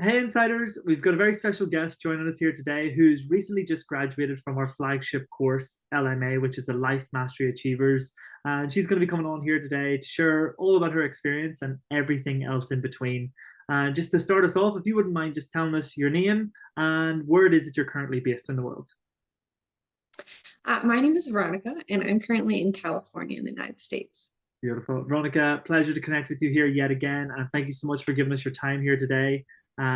Hey, Insiders! We've got a very special guest joining us here today who's recently just graduated from our flagship course, LMA, which is the Life Mastery Achievers. And she's going to be coming on here today to share all about her experience and everything else in between. And just to start us off, if you wouldn't mind just telling us your name and where it is that you're currently based in the world. My name is Veronica, and I'm currently in California in the United States. Beautiful. Veronica, pleasure to connect with you here yet again. And thank you so much for giving us your time here today.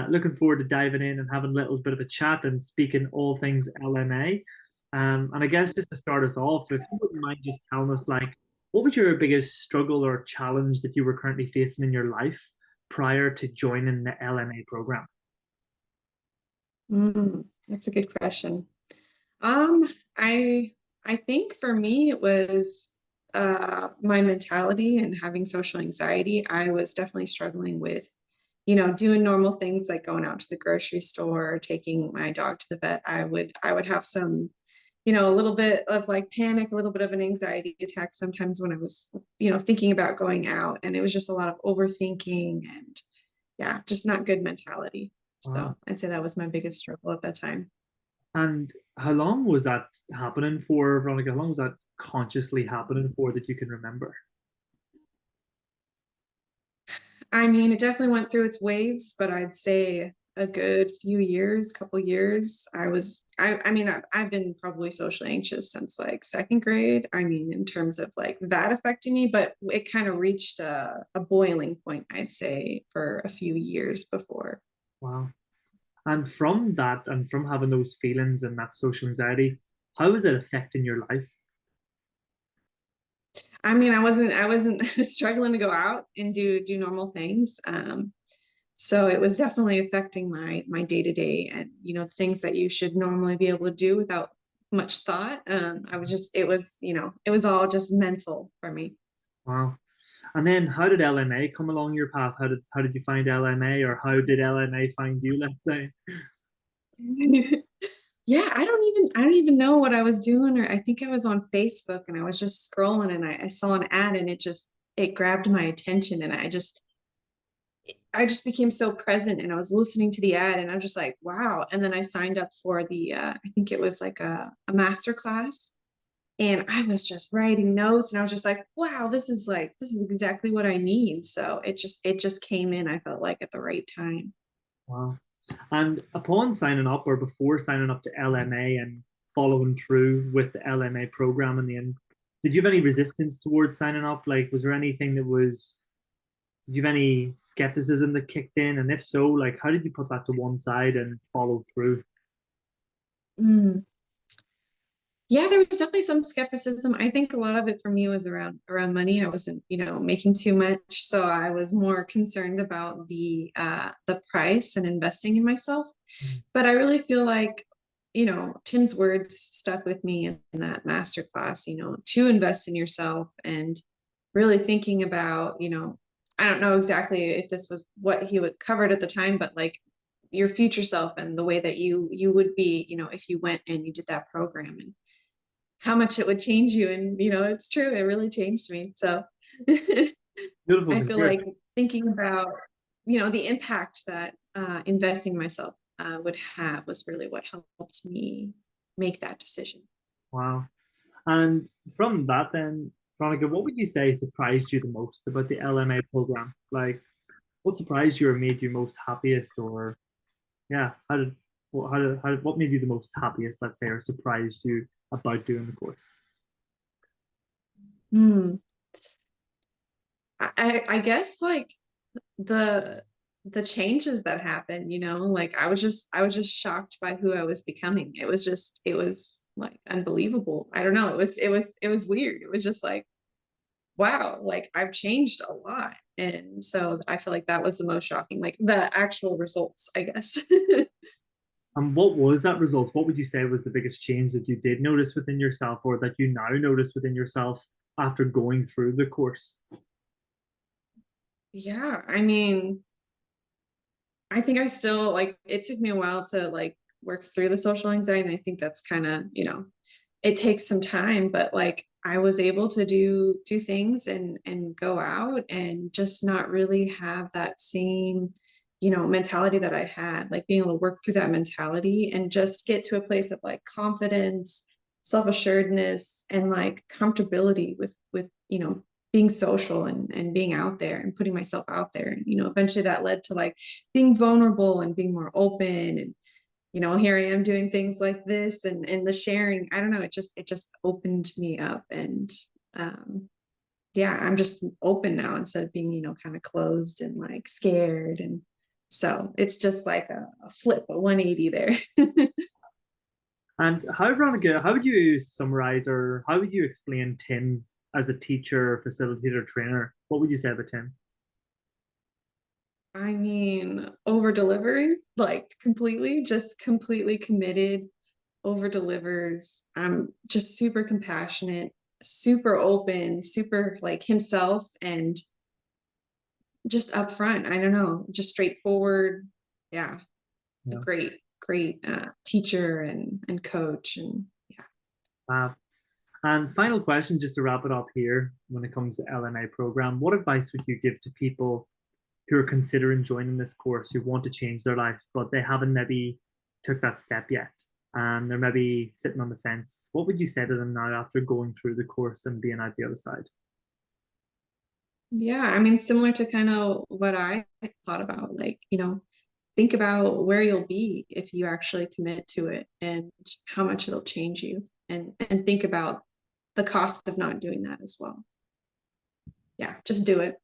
Looking forward to diving in and having a little bit of a chat and speaking all things LMA. And I guess just to start us off, if you wouldn't mind just telling us, like, what was your biggest struggle or challenge that you were currently facing in your life prior to joining the LMA program? That's a good question. Um, I I think for me it was my mentality and having social anxiety. I was definitely struggling with, doing normal things like going out to the grocery store, taking my dog to the vet. I would have some, a little bit of like panic, a little bit of an anxiety attack sometimes when I was, thinking about going out, and it was just a lot of overthinking and yeah, just not good mentality. Wow. So I'd say that was my biggest struggle at that time. And how long was that happening for, Veronica? How long was that consciously happening for that you can remember? I mean, it definitely went through its waves, but I'd say a good few years, couple years. I've been probably socially anxious since like second grade. I mean, in terms of like that affecting me, but it kind of reached a boiling point, I'd say, for a few years before. Wow. And from that, and from having those feelings and that social anxiety, how is it affecting your life? I mean, I wasn't struggling to go out and do normal things. So it was definitely affecting my day to day and things that you should normally be able to do without much thought. I was just it was all just mental for me. Wow. And then how did LMA come along your path? How did you find LMA, or how did LMA find you, let's say? Yeah, I don't even know what I was doing, or I think I was on Facebook and I was just scrolling and I saw an ad and it grabbed my attention, and I just became so present, and I was listening to the ad and I'm just like, wow. And then I signed up for I think it was like a master class, and I was just writing notes and I was just like, wow, this is exactly what I need. So it just came in, I felt like, at the right time. Wow. And upon signing up, or before signing up to LMA and following through with the LMA program in the end, did you have any resistance towards signing up? Like, was there anything that was, did you have any skepticism that kicked in? And if so, like, how did you put that to one side and follow through? Mm. Yeah, there was definitely some skepticism. I think a lot of it for me was around money. I wasn't, making too much, so I was more concerned about the price and investing in myself. But I really feel like, Tim's words stuck with me in that master class, to invest in yourself and really thinking about, I don't know exactly if this was what he would covered at the time, but like your future self and the way that you would be, if you went and you did that program, and how much it would change you. And, it's true, it really changed me. So Beautiful I to feel hear. like thinking about, the impact that investing in myself would have was really what helped me make that decision. Wow. And from that, then, Veronica, what would you say surprised you the most about the LMA program? Like, what surprised you or made you most happiest, or yeah, what made you the most happiest, let's say, or surprised you about doing the course? Hmm. I guess like the the changes that happened, like I was just shocked by who I was becoming. It was like unbelievable. I don't know. It was weird. It was just like, wow, like I've changed a lot. And so I feel like that was the most shocking, like the actual results, I guess. And what was that result? What would you say was the biggest change that you did notice within yourself, or that you now notice within yourself after going through the course? Yeah, I mean, I think I still like it took me a while to like work through the social anxiety. And I think that's kind of, it takes some time, but like I was able to do things and go out and just not really have that same, mentality that I had, like being able to work through that mentality and just get to a place of like confidence, self-assuredness, and like comfortability with being social and being out there and putting myself out there. And eventually that led to like being vulnerable and being more open. And here I am doing things like this and the sharing. I don't know, it just opened me up. And yeah, I'm just open now instead of being, kind of closed and like scared. And so it's just like a flip, a 180 there. And how, Veronica, how would you summarize or how would you explain Tim as a teacher, facilitator, trainer? What would you say about Tim? I mean, over delivering, like just completely committed, over delivers. Just super compassionate, super open, super like himself, and just upfront. I don't know, just straightforward. Yeah, a Yeah. great teacher and coach. And yeah. And final question, just to wrap it up here, when it comes to LMA program, what advice would you give to people who are considering joining this course, who want to change their life, but they haven't maybe took that step yet, and they're maybe sitting on the fence? What would you say to them now after going through the course and being out the other side? Yeah, I mean, similar to kind of what I thought about, like, think about where you'll be if you actually commit to it and how much it'll change you. And think about the cost of not doing that as well. Yeah, just do it.